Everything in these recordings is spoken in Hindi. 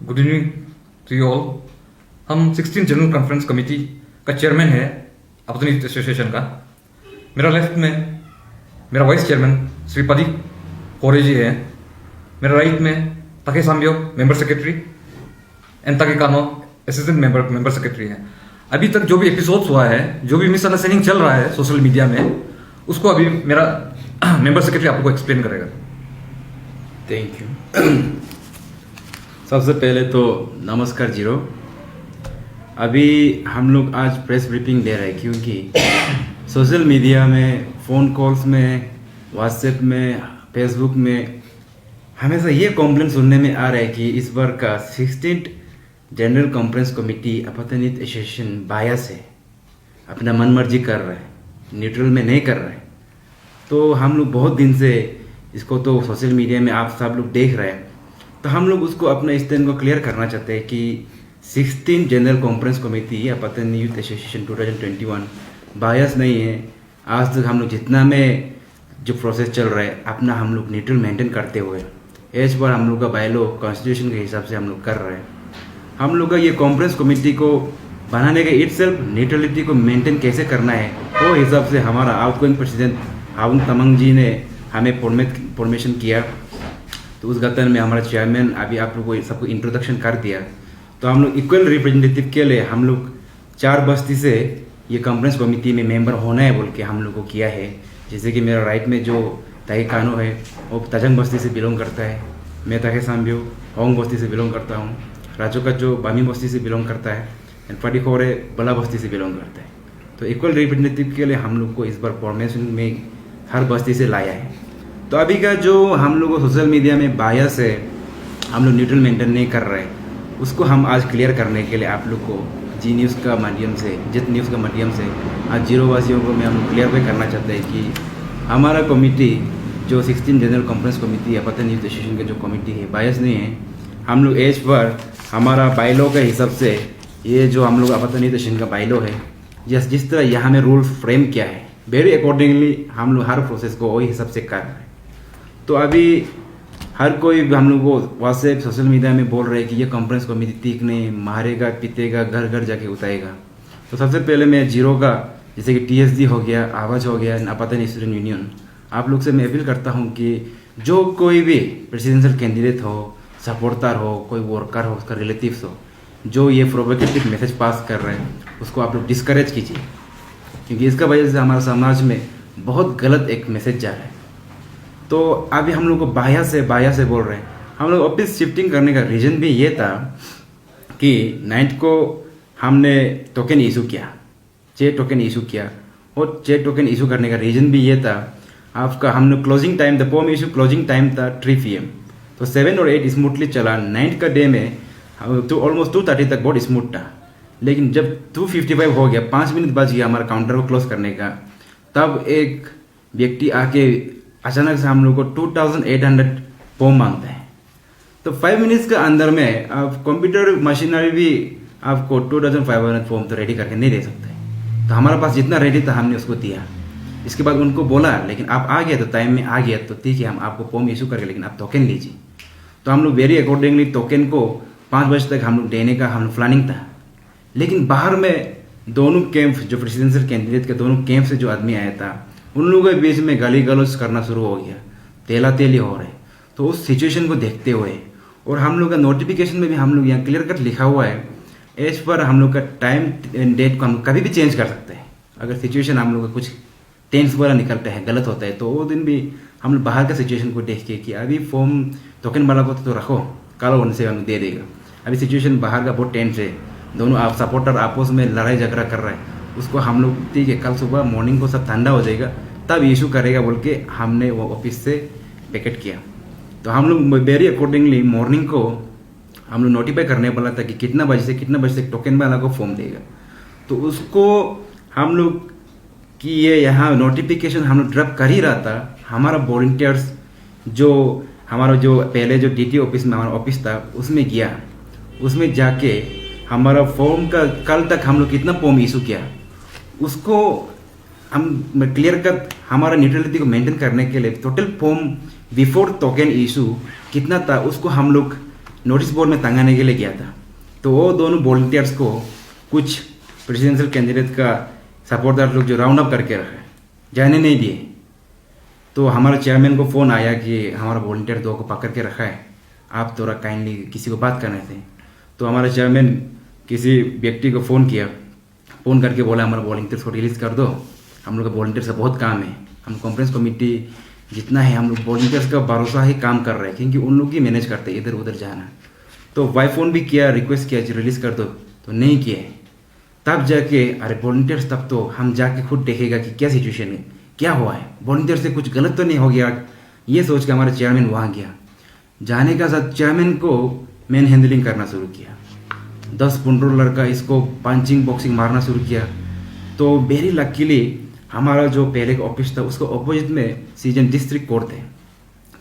Good evening to you all. हम 16 जनरल कॉन्फ्रेंस कमेटी का चेयरमैन है अपतन यूथ एसोसिएशन का। मेरा लेफ्ट में मेरा वाइस चेयरमैन श्री पदी कोरे जी है। मेरा राइट में ताके साम्बियो मेंबर सेक्रेटरी एंड ताके कानो असिस्टेंट मेंबर सेक्रेटरी है। अभी तक जो भी एपिसोड्स हुआ है, जो भी मिसअंडरस्टैंडिंग चल रहा है सोशल मीडिया में, उसको अभी मेरा मेंबर सेक्रेटरी आपको एक्सप्लेन करेगा। Thank you. सबसे पहले तो नमस्कार जीरो। अभी हम लोग आज प्रेस ब्रीफिंग दे रहे हैं क्योंकि सोशल मीडिया में, फ़ोन कॉल्स में, व्हाट्सएप में, फेसबुक में हमेशा ये कंप्लेंट सुनने में आ रहा है कि इस बार का 16th जनरल कॉन्फ्रेंस कमेटी अपतन यूथ एसोसिएशन बायस है, अपना मन मर्जी कर रहा है, न्यूट्रल में नहीं कर रहा है। तो हम लोग बहुत दिन से इसको तो सोशल मीडिया में आप सब लोग देख रहे हैं, तो हम लोग उसको अपना स्टैंड को क्लियर करना चाहते हैं कि 16 जनरल कॉन्फ्रेंस कमेटी अपतन यूथ एसोसिएशन 2021 बायस नहीं है। आज तक हम लोग जितना में जो प्रोसेस चल रहा है अपना हम लोग न्यूट्रल मेंटेन करते हुए एज पर हम लोग का बायलो कॉन्स्टिट्यूशन के हिसाब से हम लोग कर रहे हैं। हम लोग का ये कॉन्फ्रेंस कमेटी को बनाने का इटसेल्फ न्यूट्रलिटी को मेंटेन कैसे करना है वो हिसाब से हमारा आउटगोइंग प्रेसिडेंट हाउन तमंग जी ने हमें फॉर्मेशन किया। तो उस गठन में हमारा चेयरमैन अभी आप लोग को सबको इंट्रोडक्शन कर दिया। तो हम लोग इक्वल रिप्रेजेंटेटिव के लिए हम लोग 4 बस्ती से ये कॉन्फ्रेंस कमेटी में मेंबर होना है बोल के हम लोग को किया है। जैसे कि मेरा राइट में जो ताई कानो है वो तजंग बस्ती से बिलोंग करता है, मैं ताके साम्बियो होंग बस्ती से बिलोंग करता हूँ, राजो का जो बामी बस्ती से बिलोंग करता है, एंड फटी खोरे बला बस्ती से बिलोंग करता है। तो इक्वल रिप्रेजेंटेटिव के लिए हम लोग को इस बार फॉर्मेशन में हर बस्ती से लाया है। तो अभी का जो हम लोग सोशल मीडिया में बायस है, हम लोग न्यूट्रल मेंटेन नहीं कर रहे, उसको हम आज क्लियर करने के लिए आप लोग को जी न्यूज़ का माध्यम से, जित न्यूज़ का माध्यम से आज जीरो वासियों को मैं हम लोग क्लियर करना चाहते हैं कि हमारा कमेटी जो 16 जनरल कॉन्फ्रेंस कमेटी है अपतन यूथ एसोसिएशन का जो कमेटी है बायस नहीं है। हम लोग एज पर हमारा बायलो के हिसाब से ये जो हम लोग अपतन यूथ एसोसिएशन का बायलो है, जिस तरह यहाँ में रूल फ्रेम किया है वेरी अकॉर्डिंगली हम लोग हर प्रोसेस को वही हिसाब से कर रहे हैं। तो अभी हर कोई हम लोग को व्हाट्सएप सोशल मीडिया में बोल रहे हैं कि ये कॉन्फ्रेंस कमेटी तीखने मारेगा, पीतेगा, घर घर जाके उतारेगा। तो सबसे पहले मैं जीरो का जैसे कि TSD हो गया, आवाज़ हो गया, अपतन स्टूडेंट यूनियन, आप लोग से मैं अपील करता हूँ कि जो कोई भी प्रेसिडेंशियल कैंडिडेट हो, सपोर्टर हो, कोई वर्कर हो, उसका रिलेटिव्स हो, जो ये प्रोवोकेटिव मैसेज पास कर रहे हैं उसको आप लोग डिस्करेज कीजिए, क्योंकि इसका वजह से हमारे समाज में बहुत गलत एक मैसेज जा रहा है। तो अभी हम लोग को बाया से बोल रहे हैं। हम लोग ऑफिस शिफ्टिंग करने का रीज़न भी ये था कि 9th को हमने टोकन इशू किया, 6 टोकन इशू किया, और 6 टोकन इशू करने का रीज़न भी ये था आपका हमने क्लोजिंग टाइम था, पोम इशू क्लोजिंग टाइम था 3 PM। तो 7 और 8 स्मूथली चला। 9th का डे में तो ऑलमोस्ट 2:30 तक बहुत स्मूथ था, लेकिन जब 2:55 हो गया, 5 मिनट बच गया हमारा काउंटर को क्लोज करने का, तब एक व्यक्ति आके अचानक से हम लोग को 2800 फॉर्म मांगता है। तो 5 मिनट्स के अंदर में आप कंप्यूटर मशीनरी भी आपको 2500 फॉर्म तो रेडी करके नहीं दे सकते। तो हमारे पास जितना रेडी था हमने उसको दिया। इसके बाद उनको बोला लेकिन आप आ गए तो टाइम में आ गया तो ठीक है, हम आपको फॉर्म इशू करके लेकिन आप टोकन लीजिए। तो हम लोग वेरी अकॉर्डिंगली टोकन को 5 बजे तक हम लोग देने का हम लोग प्लानिंग था। लेकिन बाहर में दोनों कैंप, जो प्रेसिडेंशियल कैंडिडेट के दोनों कैंप से जो आदमी आया था, उन लोगों के बीच में गाली गलौज करना शुरू हो गया, तेला तेली हो रहे। तो उस सिचुएशन को देखते हुए, और हम लोग का नोटिफिकेशन में भी हम लोग यहाँ क्लियर कट लिखा हुआ है, एज पर हम लोग का टाइम एंड डेट को हम कभी भी चेंज कर सकते हैं। अगर सिचुएशन हम लोग का कुछ टेंस वाला निकलता है, गलत होता है, तो वो दिन भी हम लोग बाहर का सिचुएशन को देख के कि अभी फॉर्म टोकन वाला को तो रखो, कल उनसे हम दे देगा। अभी सिचुएशन बाहर का बहुत टेंस है, दोनों आप सपोर्टर आपस में लड़ाई झगड़ा कर रहे हैं, उसको हम लोग ठीक है कल सुबह मॉर्निंग को सब ठंडा हो जाएगा तब इशू करेगा बोल के हमने वो ऑफिस से पैकेट किया। तो हम लोग वेरी अकॉर्डिंगली मॉर्निंग को हम लोग नोटिफाई करने वाला था कि कितना बजे से टोकन वाला को फॉर्म देगा। तो उसको हम लोग कि ये यहाँ नोटिफिकेशन हम लोग ड्रॉप कर ही रहा था। हमारा वॉलंटियर्स जो हमारा जो पहले जो DT ऑफिस में हमारा ऑफिस था उसमें गया, उसमें जाके हमारा फॉर्म का कल तक हम लोग कितना फॉर्म इशू किया उसको हम क्लियर कट हमारा न्यूट्रलिटी को मेंटेन करने के लिए total form before token issue कितना था उसको हम लोग नोटिस बोर्ड में टंगाने के लिए गया था। तो वो दोनों वॉलंटियर्स को कुछ प्रेसिडेंशियल कैंडिडेट का सपोर्टर लोग जो राउंड अप करके रखे, जाने नहीं दिए। तो हमारे चेयरमैन को फ़ोन आया कि हमारा वॉलंटियर दो को पकड़ के रखा है, आप थोड़ा काइंडली किसी को बात करने थे। तो हमारा चेयरमैन किसी व्यक्ति को फ़ोन किया, फ़ोन करके बोला हमारे वॉलंटियर्स को रिलीज़ कर दो, हम लोग का वॉलंटियर्स का बहुत काम है। हम कॉन्फ्रेंस कमेटी जितना है हम लोग वॉलंटियर्स का भरोसा ही काम कर रहे हैं, क्योंकि उन लोग ही मैनेज करते हैं इधर उधर जाना। तो वाई फ़ोन भी किया, रिक्वेस्ट किया रिलीज़ कर दो, तो नहीं किए। तब जाके अरे वॉलंटियर्स, तब तो हम जाके खुद देखेगा कि क्या सिचुएशन है, क्या हुआ है, वॉलंटियर से कुछ गलत तो नहीं हो गया, ये सोच के हमारा चेयरमैन वहाँ गया। जाने का साथ चेयरमैन को मैन हैंडलिंग करना शुरू किया, 10-15 लड़का इसको पंचिंग बॉक्सिंग मारना शुरू किया। तो वेरी लकीली हमारा जो पहले का ऑफिस था उसको अपोजिट में सीजन डिस्ट्रिक्ट कोर्ट थे।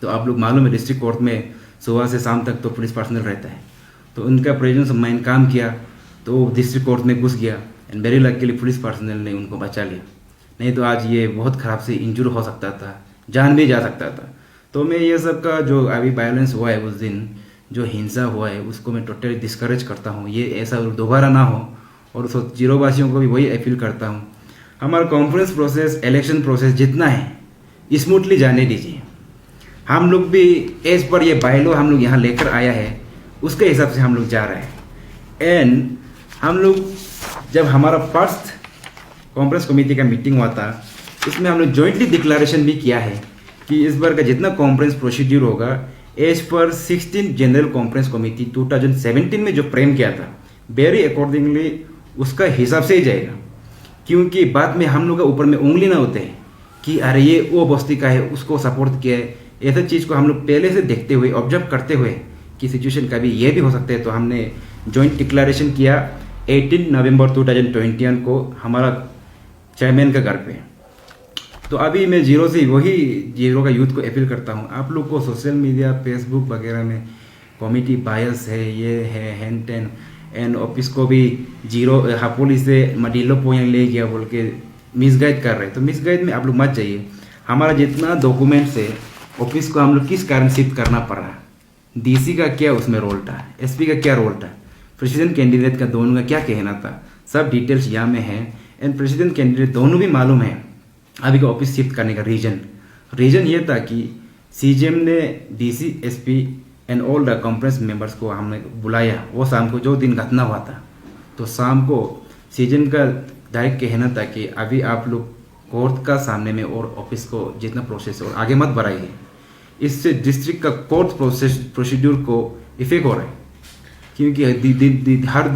तो आप लोग मालूम है डिस्ट्रिक्ट कोर्ट में सुबह से शाम तक तो पुलिस पर्सनल रहता है। तो उनका प्रेजेंस ऑफ माइंड काम किया, तो डिस्ट्रिक्ट कोर्ट में घुस गया and very luckily police personal ने उनको बचा लिया, नहीं तो आज ये बहुत ख़राब से इंजर हो सकता था, जान भी जा सकता था। तो मैं ये सब का जो अभी वायलेंस हुआ है उस दिन जो हिंसा हुआ है उसको मैं टोटली डिस्करेज करता हूँ, ये ऐसा दोबारा ना हो। और उस जीरो वासियों को भी वही अपील करता हूँ, हमारा कॉन्फ्रेंस प्रोसेस, इलेक्शन प्रोसेस जितना है स्मूथली जाने दीजिए। हम लोग भी एज पर ये बायलो हम लोग यहाँ लेकर आया है उसके हिसाब से हम लोग जा रहे हैं। एंड हम लोग जब हमारा फर्स्ट कॉन्फ्रेंस कमेटी का मीटिंग हुआ था इसमें हम लोग जॉइंटली डिक्लेरेशन भी किया है कि इस बार का जितना कॉन्फ्रेंस प्रोसीड्यूर होगा as per 16 general conference committee 2017 में जो फ्रेम किया था वेरी अकॉर्डिंगली उसका हिसाब से ही जाएगा। क्योंकि बाद में हम लोग का ऊपर में उंगली ना होते हैं कि अरे ये वो बस्ती का है उसको सपोर्ट किया है, ऐसा चीज़ को हम लोग पहले से देखते हुए ऑब्जर्व करते हुए कि सिचुएशन का भी ये भी हो सकता है। तो हमने जॉइंट डिक्लेरेशन किया 18 नवंबर 2021 को हमारा चेयरमैन का घर पे। तो अभी मैं जीरो का यूथ को अपील करता हूँ, आप लोग को सोशल मीडिया फेसबुक वगैरह में कमेटी बायस है, ये है हैंड टेन एंड ऑफिस को भी जीरो हापोली से मडीलो पोइंट ले गया बोल के मिसगाइड कर रहे हैं। तो मिसगाइड में आप लोग मत जाइए। हमारा जितना डॉक्यूमेंट्स है ऑफिस को हम लोग किस कारण शिफ्ट करना पड़ रहा है, डीसी का क्या उसमें रोल था, एसपी का क्या रोल था, प्रेसिडेंट कैंडिडेट का दोनों का क्या कहना था, सब डिटेल्स यहाँ में है। एंड प्रेसिडेंट कैंडिडेट दोनों भी मालूम है अभी का ऑफिस शिफ्ट करने का रीजन ये था कि सीजीएम ने DC SP and all the conference members को हमने बुलाया वो शाम को जो दिन घटना हुआ था। तो शाम को सीजीएम का डायरेक्ट कहना था कि अभी आप लोग कोर्ट का सामने में और ऑफिस को जितना प्रोसेस और आगे मत बढ़ाइए, इससे डिस्ट्रिक्ट का कोर्ट प्रोसीड्यूर को इफेक्ट हो रहा है। क्योंकि हर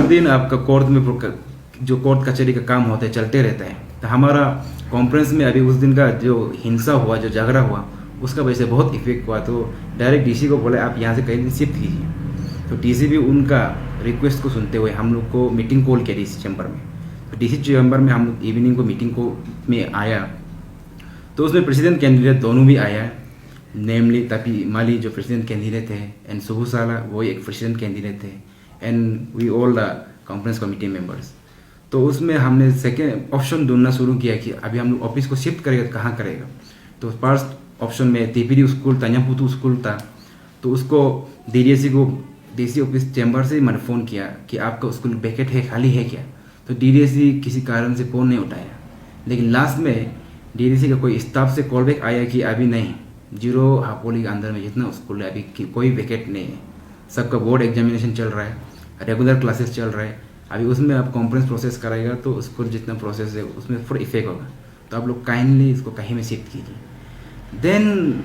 दिन आपका कोर्ट में जो कोर्ट कचहरी का काम होता है चलते रहता है। तो हमारा कॉन्फ्रेंस में अभी उस दिन का जो हिंसा हुआ, जो झगड़ा हुआ, उसका वजह से बहुत इफेक्ट हुआ। तो डायरेक्ट डीसी को बोला आप यहाँ से कहीं शिफ्ट कीजिए। तो डीसी भी उनका रिक्वेस्ट को सुनते हुए हम लोग को मीटिंग कॉल किया डीसी चैम्बर में। तो डीसी चैम्बर में हम लोग इवनिंग को मीटिंग को में आया, तो उसमें प्रेसिडेंट कैंडिडेट दोनों भी आया, नेमली तपी माली जो प्रेसिडेंट कैंडिडेट थे एंड सुबू साला वो एक प्रेसिडेंट कैंडिडेट थे and we all the conference committee members. तो उसमें हमने सेकेंड ऑप्शन ढूंढना शुरू किया कि अभी हम लोग ऑफिस को शिफ्ट करेगा तो कहाँ करेगा। तो फर्स्ट ऑप्शन में टीपीडी स्कूल तन्यापुतु स्कूल था। तो उसको डीडीएसी को डीसी ऑफिस चैम्बर से मैंने फ़ोन किया कि आपका स्कूल वैकेंट है, खाली है क्या। तो डीडीएसी किसी कारण से फ़ोन नहीं उठाया, लेकिन लास्ट में डीडीएसी का कोई स्टाफ से कॉल बैक आया कि अभी नहीं, जीरो हापोली के अंदर में जितना स्कूल है अभी कोई वैकेंट नहीं है, सबका बोर्ड एग्जामिनेशन चल रहा है, रेगुलर क्लासेस चल रहा है। अभी उसमें आप कॉन्फ्रेंस प्रोसेस कराएगा तो उसको जितना प्रोसेस है उसमें फुल इफेक्ट होगा। तो आप लोग काइंडली इसको कहीं में शिफ्ट कीजिए। देन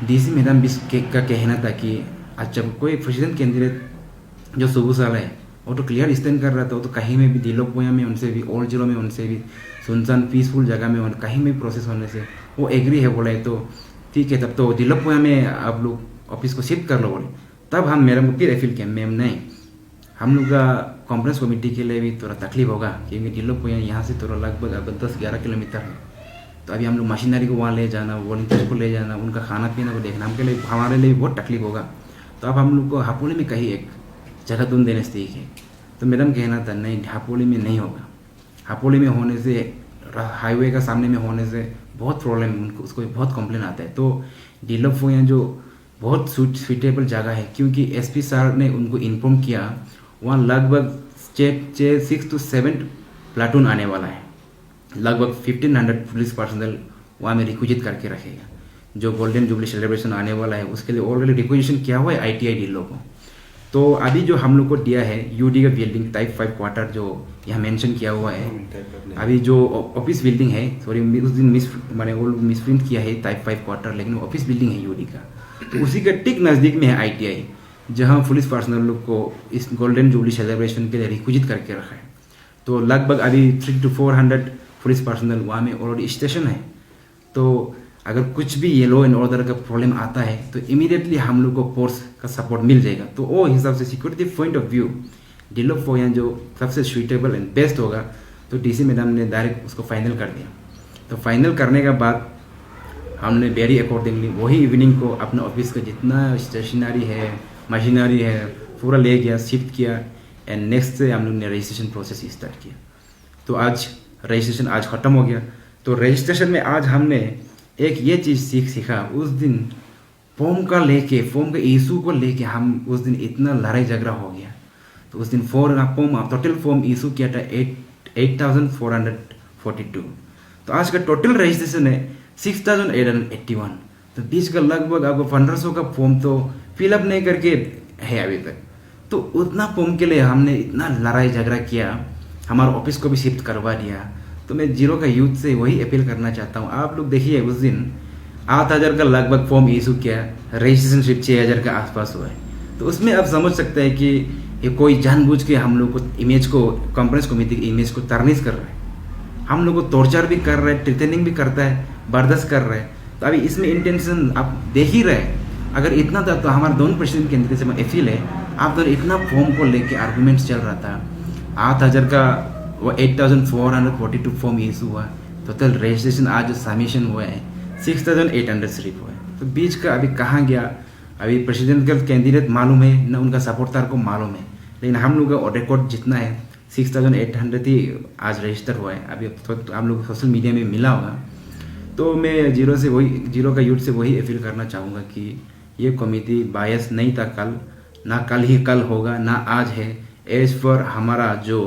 डीसी मैडम भी का कहना था कि अच्छा कोई प्रेसिडेंट कैंडिडेट जो सुबह साल है वो तो क्लियर स्टैंड कर रहा था, वो तो कहीं में भी दिलोपोया में उनसे भी ओल्ड जीरो में उनसे भी सुनसान पीसफुल जगह में कहीं में प्रोसेस होने से वो एग्री है बोला है। तो ठीक है, तब तो दिलोपोया में आप लोग ऑफिस को शिफ्ट कर लो बोले। तब हम मैडम को फिर अपील किया, मैम नहीं, हम लोग का कॉन्फ्रेंस कमेटी के लिए भी थोड़ा तकलीफ होगा क्योंकि दिलोपोया यहाँ से थोड़ा लगभग 10-11 किलोमीटर है। तो अभी हम लोग मशीनरी को वहाँ ले जाना, वॉलंटियर्स को ले जाना, उनका खाना पीना को देखना हमके लिए हमारे लिए बहुत तकलीफ होगा। तो अब हम लोग को हापोली में कहीं एक जगह ढूंढ देने से ठीक है। तो मैडम कहना था नहीं, हापोली में नहीं होगा, हापोली में होने से हाईवे का सामने में होने से बहुत प्रॉब्लम उनको उसको बहुत कंप्लेन आता है। तो दिलोपोया जो बहुत सूटेबल जगह है, क्योंकि एसपी सर ने उनको इन्फॉर्म किया वहाँ लगभग 6 to 7 प्लाटून आने वाला है, लगभग 1500 पुलिस पर्सनल वहाँ में रिक्विजिट करके रखेगा। जो गोल्डन जुबली सेलिब्रेशन आने वाला है उसके लिए ऑलरेडी रिक्विजिशन किया हुआ है ITI डीलों को। तो अभी जो हम लोग को दिया है यूडी का बिल्डिंग टाइप 5 क्वार्टर जो यहाँ मेंशन किया हुआ है, अभी जो ऑफिस बिल्डिंग है, सॉरी उस दिन मैंने वो मिसप्रिंट किया है टाइप 5 क्वार्टर, लेकिन ऑफिस बिल्डिंग है यूडी का। तो उसी के ठीक नज़दीक में है ITI, जहाँ पुलिस पर्सनल लोग को इस गोल्डन जुबली सेलिब्रेशन के लिए रिक्विजिट करके रखा है। तो लगभग अभी 300 to 400 पुलिस पर्सनल वहाँ में ऑलरेडी स्टेशन है। तो अगर कुछ भी ये लॉ एंड ऑर्डर का प्रॉब्लम आता है तो इमीडिएटली हम लोग को फोर्स का सपोर्ट मिल जाएगा। तो वो हिसाब से security point of view develop हो, यहाँ जो सबसे सुइटेबल एंड बेस्ट होगा, तो DC मैडम ने डायरेक्ट उसको फाइनल कर दिया। तो फाइनल करने के बाद हमने वेरी अकॉर्डिंगली वही इवनिंग को अपना ऑफिस का जितना स्टेशनरी है, मशीनरी है, पूरा ले गया, शिफ्ट किया, एंड नेक्स्ट से हम लोग ने रजिस्ट्रेशन प्रोसेस स्टार्ट किया। तो आज रजिस्ट्रेशन आज ख़त्म हो गया। तो रजिस्ट्रेशन में आज हमने एक ये चीज़ सीखा, उस दिन फॉर्म का इशू को लेके हम उस दिन इतना लड़ाई झगड़ा हो गया। तो उस दिन टोटल फॉर्म इशू किया था 8,442। तो आज का टोटल रजिस्ट्रेशन है 6,881। तो बीच का लगभग आपको 1500 का फॉर्म तो फिलअप नहीं करके है अभी तक। तो उतना फॉर्म के लिए हमने इतना लड़ाई झगड़ा किया, हमारा ऑफिस को भी शिफ्ट करवा दिया। तो मैं जीरो का यूथ से वही अपील करना चाहता हूँ, आप लोग देखिए उस दिन 8,000 का लगभग फॉर्म इशू किया, रजिस्ट्रेशन सिर्फ 6,000 के आसपास हुआ है। तो उसमें आप समझ सकते हैं कि ये कोई जानबूझ के हम लोग को इमेज को, कॉन्फ्रेंस कमेटी की इमेज को तरनीस कर रहा है, हम लोग को टॉर्चर भी कर रहा है, ट्रिटेनिंग भी करता है, बर्दाश्त कर रहा है। तो अभी इसमें इंटेंशन आप देख ही रहे। अगर इतना था तो हमारे दोनों प्रेसिडेंट केंद्र से अपील है, आप तो इतना फॉर्म को लेके आर्गूमेंट्स चल रहा था, 8,000 का वो 8,442 फॉर्म इशू हुआ, टोटल रजिस्ट्रेशन आज जो सबमिशन हुआ है 6,800 सिर्फ हुआ है। तो बीच का अभी कहाँ गया, अभी प्रेसिडेंट का कैंडिडेट मालूम है न उनका सपोर्टर को मालूम है, लेकिन हम लोग का रिकॉर्ड जितना है 6,800 ही आज रजिस्टर हुआ है। अभी तो हम लोग सोशल मीडिया में मिला होगा। तो मैं जीरो का यूथ से वही अपील करना चाहूँगा कि ये कमेटी बायस नहीं था कल, ना कल होगा, ना आज है। एज पर हमारा जो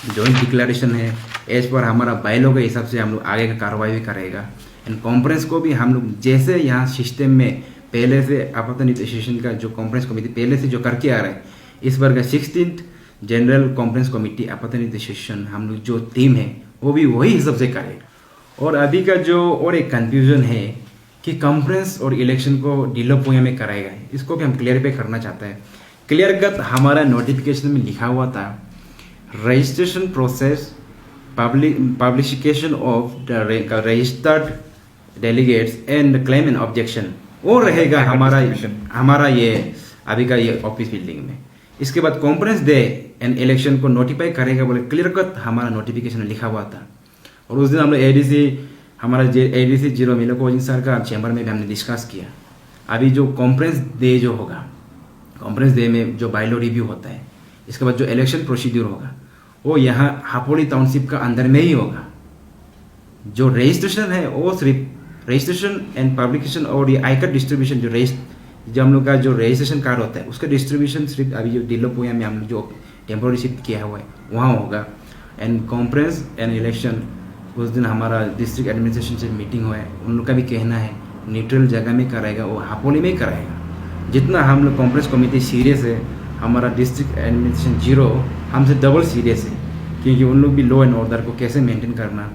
जॉइंट डिक्लेरेशन है, एज पर हमारा बायलॉ के हिसाब से हम लोग आगे का कार्रवाई भी करेगा। एंड कॉन्फ्रेंस को भी हम लोग जैसे यहाँ सिस्टम में पहले से आपत्ति एसोसिएशन का जो कॉन्फ्रेंस कमेटी पहले से जो करके आ रहा है, इस बार का 16th जनरल कॉन्फ्रेंस कमेटी आपत्ति एसोसिएशन हम लोग जो टीम है वो भी वही हिसाब से करेगा। और अभी का जो और एक कन्फ्यूजन है कि कॉन्फ्रेंस और इलेक्शन को डिलोपोया में कराएगा, इसको भी हम क्लियरफाई करना चाहते हैं। क्लियर कट हमारा नोटिफिकेशन में लिखा हुआ था, registration process, publication of the registered delegates and claim and objection, वो रहेगा हमारा ये अभी का ये ऑफिस बिल्डिंग में। इसके बाद कॉन्फ्रेंस डे एंड इलेक्शन को नोटिफाई करेगा बोले क्लियर कट हमारा नोटिफिकेशन में लिखा हुआ था। और उस दिन हम लोग ADC जीरो मिलोकोजिन सर का चैम्बर में भी हमने डिस्कस किया। अभी जो कॉन्फ्रेंस डे जो होगा, कॉन्फ्रेंस डे में जो बायलॉ रिव्यू होता है, इसके बाद जो इलेक्शन प्रोसीड्यूर होगा वो यहाँ हापोली टाउनशिप का अंदर में ही होगा। जो रजिस्ट्रेशन है वो सिर्फ रजिस्ट्रेशन एंड पब्लिकेशन और ये आई कार्ड डिस्ट्रीब्यूशन जो हम लोग का जो रजिस्ट्रेशन कार्ड होता है उसका डिस्ट्रीब्यूशन सिर्फ अभी जो डिलोपोया में हम लोग जो टेम्पोररी शिफ्ट किया हुआ है वहाँ होगा। एंड कॉन्फ्रेंस एंड इलेक्शन उस दिन हमारा डिस्ट्रिक्ट एडमिनिस्ट्रेशन से मीटिंग हुआ है, उन लोग का भी कहना है न्यूट्रल जगह में कराएगा, वो हापोली में ही कराएगा। जितना हम लोग कॉन्फ्रेंस कमेटी सीरियस है, हमारा डिस्ट्रिक्ट एडमिनिस्ट्रेशन जीरो हमसे डबल सीरियस है, क्योंकि उन लोग भी लॉ एंड ऑर्डर को कैसे मेंटेन करना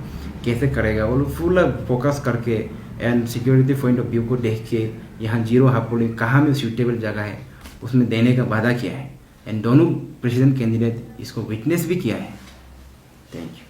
कैसे करेगा, वो लोग फुल फोकस करके and security point of view को देख के यहाँ जीरो हापोली कहाँ में सूटेबल जगह है उसमें देने का वादा किया है। एंड दोनों प्रेसिडेंट कैंडिडेट इसको विटनेस भी किया है। Thank you.